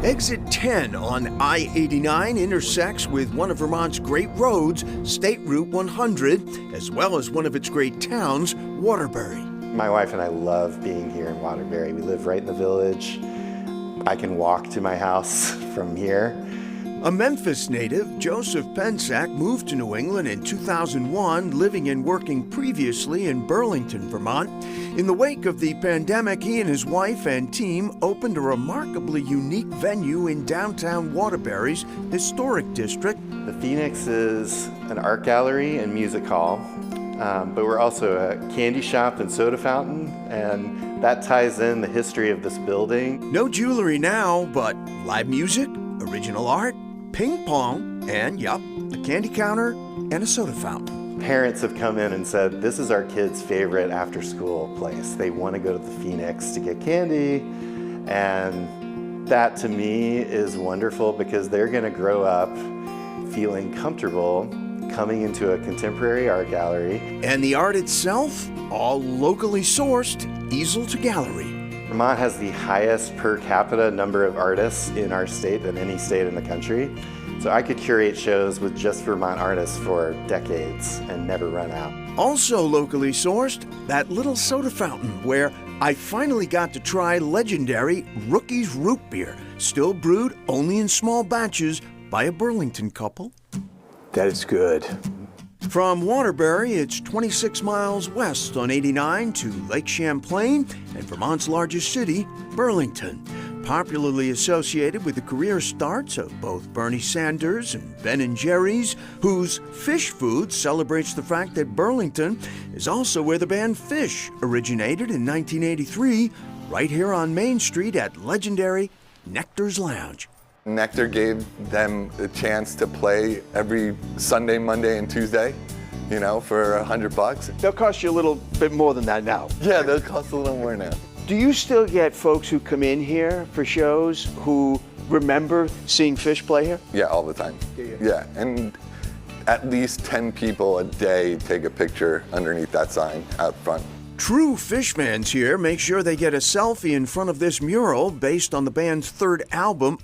Exit 10 on I-89 intersects with one of Vermont's great roads, State Route 100, as well as one of its great towns, Waterbury. My wife and I love being here in Waterbury. We live right in the village. I can walk to my house from here. A Memphis native, Joseph Pensack moved to New England in 2001, living and working previously in Burlington, Vermont. In the wake of the pandemic, he and his wife and team opened a remarkably unique venue in downtown Waterbury's historic district. The Phoenix is an art gallery and music hall, but we're also a candy shop and soda fountain, and that ties in the history of this building. No jewelry now, but live music, original art, ping pong, and, yup, a candy counter and a soda fountain. Parents have come in and said, this is our kids' favorite after-school place. They want to go to the Phoenix to get candy, and that to me is wonderful because they're going to grow up feeling comfortable coming into a contemporary art gallery. And the art itself, all locally sourced, easel to gallery. Vermont has the highest per capita number of artists in our state than any state in the country. So I could curate shows with just Vermont artists for decades and never run out. Also locally sourced, that little soda fountain where I finally got to try legendary Rookie's Root Beer, still brewed only in small batches by a Burlington couple. That is good. From Waterbury, it's 26 miles west on 89 to Lake Champlain and Vermont's largest city, Burlington. Popularly associated with the career starts of both Bernie Sanders and Ben & Jerry's, whose Fish Food celebrates the fact that Burlington is also where the band Phish originated in 1983, right here on Main Street at legendary Nectar's Lounge. Nectar gave them a chance to play every Sunday, Monday, and Tuesday, you know, for $100. They'll cost you a little bit more than that now. Yeah, they'll cost a little more now. Do you still get folks who come in here for shows who remember seeing Phish play here? Yeah, all the time. Yeah, and at least 10 people a day take a picture underneath that sign out front. True Phish fans here make sure they get a selfie in front of this mural based on the band's third album.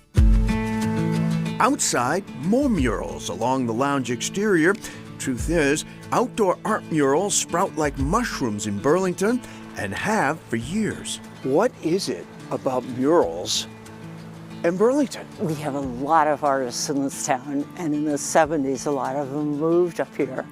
Outside, more murals along the lounge exterior. Truth is, outdoor art murals sprout like mushrooms in Burlington and have for years. What is it about murals in Burlington? We have a lot of artists in this town, and in the 70s, a lot of them moved up here,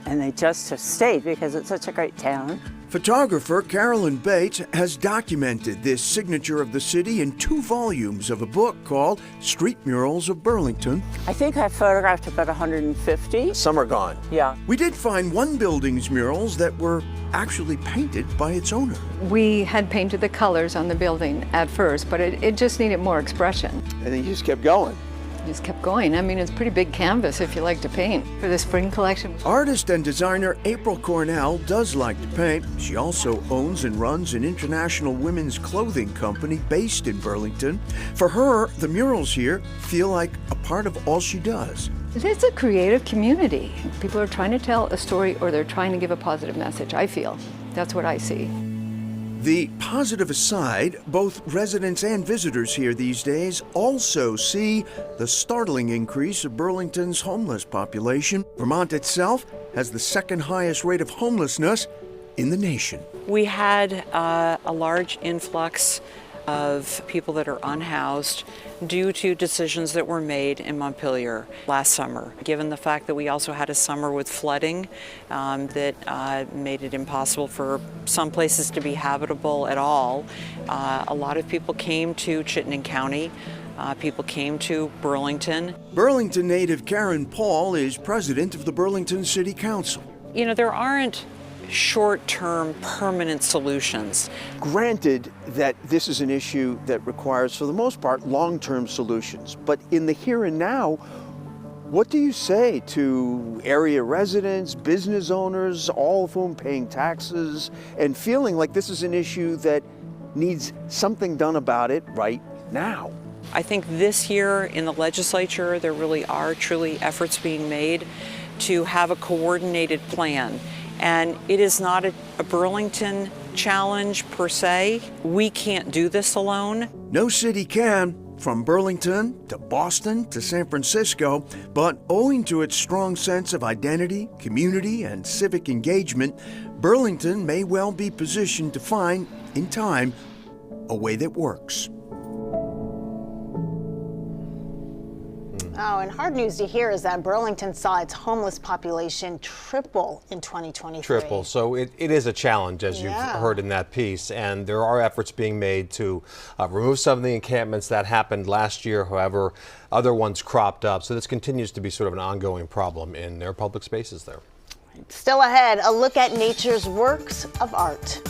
and they just have stayed because it's such a great town. Photographer Carolyn Bates has documented this signature of the city in 2 volumes of a book called Street Murals of Burlington. I think I photographed about 150. Some are gone. Yeah. We did find one building's murals that were actually painted by its owner. We had painted the colors on the building at first, but it just needed more expression. And then you just kept going. Just kept going. I mean, it's a pretty big canvas if you like to paint. For the spring collection. Artist and designer April Cornell does like to paint. She also owns and runs an international women's clothing company based in Burlington. For her, the murals here feel like a part of all she does. It's a creative community. People are trying to tell a story or they're trying to give a positive message, I feel. That's what I see. The positive aside, both residents and visitors here these days also see the startling increase of Burlington's homeless population. Vermont itself has the second highest rate of homelessness in the nation. We had a large influx of people that are unhoused due to decisions that were made in Montpelier last summer. Given the fact that we also had a summer with flooding that made it impossible for some places to be habitable at all, a lot of people came to Chittenden County. People came to Burlington. Burlington native Karen Paul is president of the Burlington City Council. You know, there aren't short-term permanent solutions. Granted that this is an issue that requires, for the most part, long-term solutions, but in the here and now, what do you say to area residents, business owners, all of whom paying taxes and feeling like this is an issue that needs something done about it right now? I think this year in the legislature, there really are truly efforts being made to have a coordinated plan. And it is not a Burlington challenge per se. We can't do this alone. No city can, from Burlington to Boston to San Francisco, but owing to its strong sense of identity, community, and civic engagement, Burlington may well be positioned to find, in time, a way that works. Oh, and hard news to hear is that Burlington saw its homeless population triple in 2023. Triple. So it is a challenge, as you've heard in that piece. And there are efforts being made to remove some of the encampments that happened last year. However, other ones cropped up. So this continues to be sort of an ongoing problem in their public spaces there. Still ahead, a look at nature's works of art.